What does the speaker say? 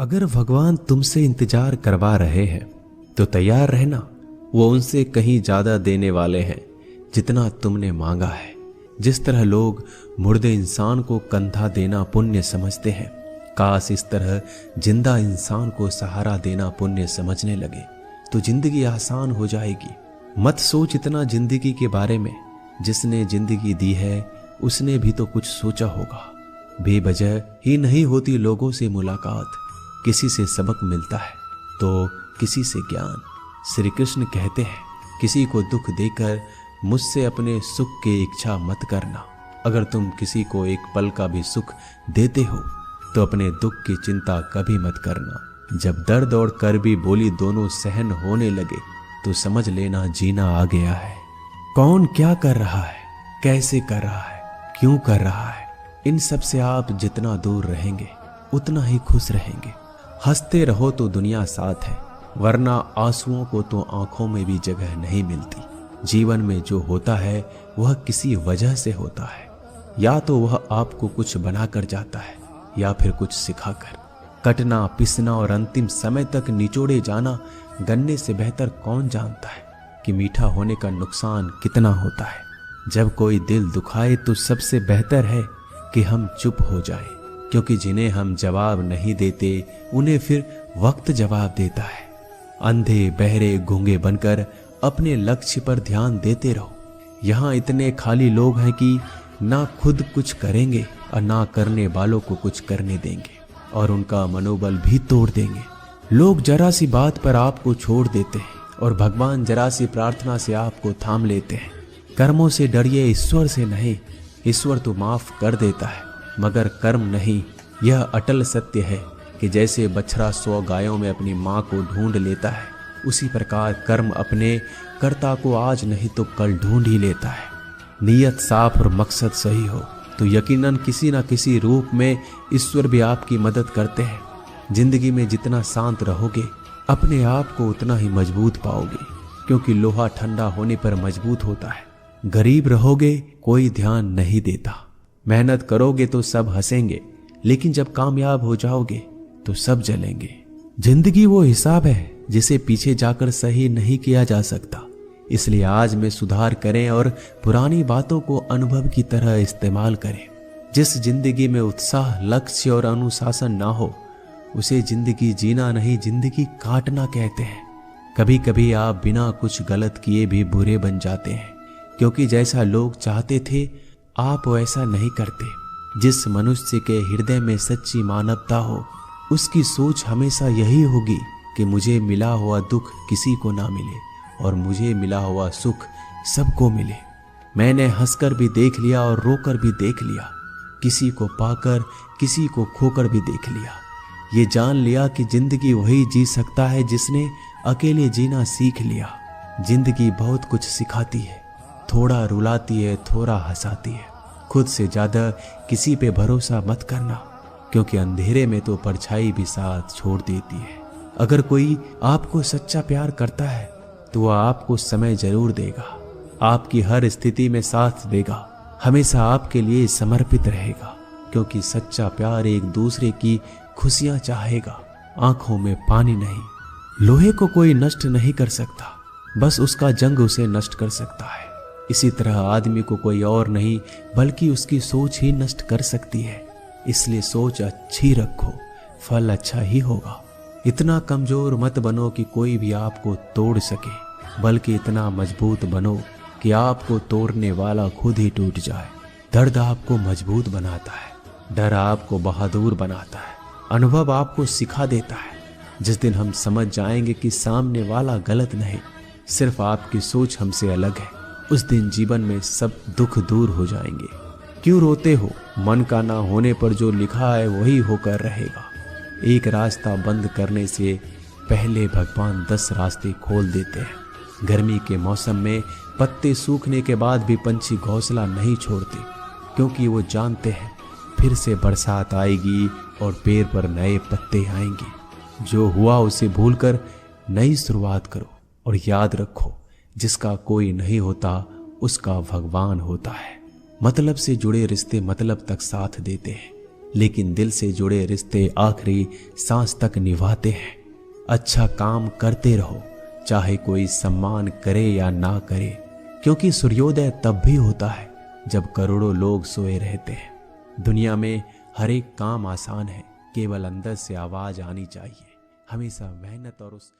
अगर भगवान तुमसे इंतजार करवा रहे हैं तो तैयार रहना। वो उनसे कहीं ज्यादा देने वाले हैं जितना तुमने मांगा है। जिस तरह लोग मुर्दे इंसान को कंधा देना पुण्य समझते हैं, काश इस तरह जिंदा इंसान को सहारा देना पुण्य समझने लगे तो जिंदगी आसान हो जाएगी। मत सोच इतना जिंदगी के बारे में, जिसने जिंदगी दी है उसने भी तो कुछ सोचा होगा। बेवजह ही नहीं होती लोगों से मुलाकात, किसी से सबक मिलता है तो किसी से ज्ञान। श्री कृष्ण कहते हैं, किसी को दुख देकर मुझसे अपने सुख की इच्छा मत करना। अगर तुम किसी को एक पल का भी सुख देते हो तो अपने दुख की चिंता कभी मत करना। जब दर्द और करबी बोली दोनों सहन होने लगे तो समझ लेना जीना आ गया है। कौन क्या कर रहा है, कैसे कर रहा है, क्यों कर रहा है, इन सब से आप जितना दूर रहेंगे उतना ही खुश रहेंगे। हंसते रहो तो दुनिया साथ है, वरना आंसुओं को तो आंखों में भी जगह नहीं मिलती। जीवन में जो होता है वह किसी वजह से होता है, या तो वह आपको कुछ बनाकर जाता है या फिर कुछ सिखाकर। कटना, पिसना और अंतिम समय तक निचोड़े जाना गन्ने से बेहतर कौन जानता है कि मीठा होने का नुकसान कितना होता है। जब कोई दिल दुखाए तो सबसे बेहतर है कि हम चुप हो जाएं, क्योंकि जिन्हें हम जवाब नहीं देते उन्हें फिर वक्त जवाब देता है। अंधे बहरे गूंगे बनकर अपने लक्ष्य पर ध्यान देते रहो। यहाँ इतने खाली लोग हैं कि ना खुद कुछ करेंगे और ना करने वालों को कुछ करने देंगे, और उनका मनोबल भी तोड़ देंगे। लोग जरा सी बात पर आपको छोड़ देते हैं और भगवान जरा सी प्रार्थना से आपको थाम लेते हैं। कर्मों से डरिए, ईश्वर से नहीं। ईश्वर तो माफ कर देता है मगर कर्म नहीं। यह अटल सत्य है कि जैसे बछड़ा 100 गायों में अपनी माँ को ढूंढ लेता है, उसी प्रकार कर्म अपने कर्ता को आज नहीं तो कल ढूंढ ही लेता है। नीयत साफ और मकसद सही हो तो यकीनन किसी न किसी रूप में ईश्वर भी आपकी मदद करते हैं। जिंदगी में जितना शांत रहोगे अपने आप को उतना ही मजबूत पाओगे, क्योंकि लोहा ठंडा होने पर मजबूत होता है। गरीब रहोगे कोई ध्यान नहीं देता, मेहनत करोगे तो सब हंसेंगे, लेकिन जब कामयाब हो जाओगे तो सब जलेंगे। जिंदगी वो हिसाब है जिसे पीछे जाकर सही नहीं किया जा सकता। इसलिए आज में सुधार करें और पुरानी बातों को अनुभव की तरह इस्तेमाल करें। जिस जिंदगी में उत्साह, लक्ष्य और अनुशासन ना हो उसे जिंदगी जीना नहीं, जिंदगी काटना कहते हैं। कभी कभी आप बिना कुछ गलत किए भी बुरे बन जाते हैं, क्योंकि जैसा लोग चाहते थे आप वैसा नहीं करते। जिस मनुष्य के हृदय में सच्ची मानवता हो उसकी सोच हमेशा यही होगी कि मुझे मिला हुआ दुख किसी को ना मिले और मुझे मिला हुआ सुख सबको मिले। मैंने हंसकर भी देख लिया और रोकर भी देख लिया, किसी को पाकर किसी को खोकर भी देख लिया। ये जान लिया कि जिंदगी वही जी सकता है जिसने अकेले जीना सीख लिया। जिंदगी बहुत कुछ सिखाती है, थोड़ा रुलाती है, थोड़ा हंसाती है। खुद से ज्यादा किसी पे भरोसा मत करना, क्योंकि अंधेरे में तो परछाई भी साथ छोड़ देती है। अगर कोई आपको सच्चा प्यार करता है तो वह आपको समय जरूर देगा, आपकी हर स्थिति में साथ देगा, हमेशा आपके लिए समर्पित रहेगा, क्योंकि सच्चा प्यार एक दूसरे की खुशियां चाहेगा, आंखों में पानी नहीं। लोहे को कोई नष्ट नहीं कर सकता, बस उसका जंग उसे नष्ट कर सकता है। इसी तरह आदमी को कोई और नहीं बल्कि उसकी सोच ही नष्ट कर सकती है। इसलिए सोच अच्छी रखो, फल अच्छा ही होगा। इतना कमजोर मत बनो कि कोई भी आपको तोड़ सके, बल्कि इतना मजबूत बनो कि आपको तोड़ने वाला खुद ही टूट जाए। दर्द आपको मजबूत बनाता है, डर आपको बहादुर बनाता है, अनुभव आपको सिखा देता है। जिस दिन हम समझ जाएंगे कि सामने वाला गलत नहीं, सिर्फ आपकी सोच हमसे अलग है, उस दिन जीवन में सब दुख दूर हो जाएंगे। क्यों रोते हो? मन का ना होने पर जो लिखा है वही होकर रहेगा। एक रास्ता बंद करने से पहले भगवान 10 रास्ते खोल देते हैं। गर्मी के मौसम में पत्ते सूखने के बाद भी पंछी घोंसला नहीं छोड़ते, क्योंकि वो जानते हैं फिर से बरसात आएगी और पेड़ पर नए पत्ते आएंगे। जो हुआ उसे भूलकर नई शुरुआत करो और याद रखो, जिसका कोई नहीं होता उसका भगवान होता है। मतलब से जुड़े रिश्ते मतलब तक साथ देते हैं, लेकिन दिल से जुड़े रिश्ते आखिरी सांस तक निभाते हैं। अच्छा काम करते रहो, चाहे कोई सम्मान करे या ना करे, क्योंकि सूर्योदय तब भी होता है जब करोड़ों लोग सोए रहते हैं। दुनिया में हर एक काम आसान है, केवल अंदर से आवाज आनी चाहिए। हमेशा मेहनत और उस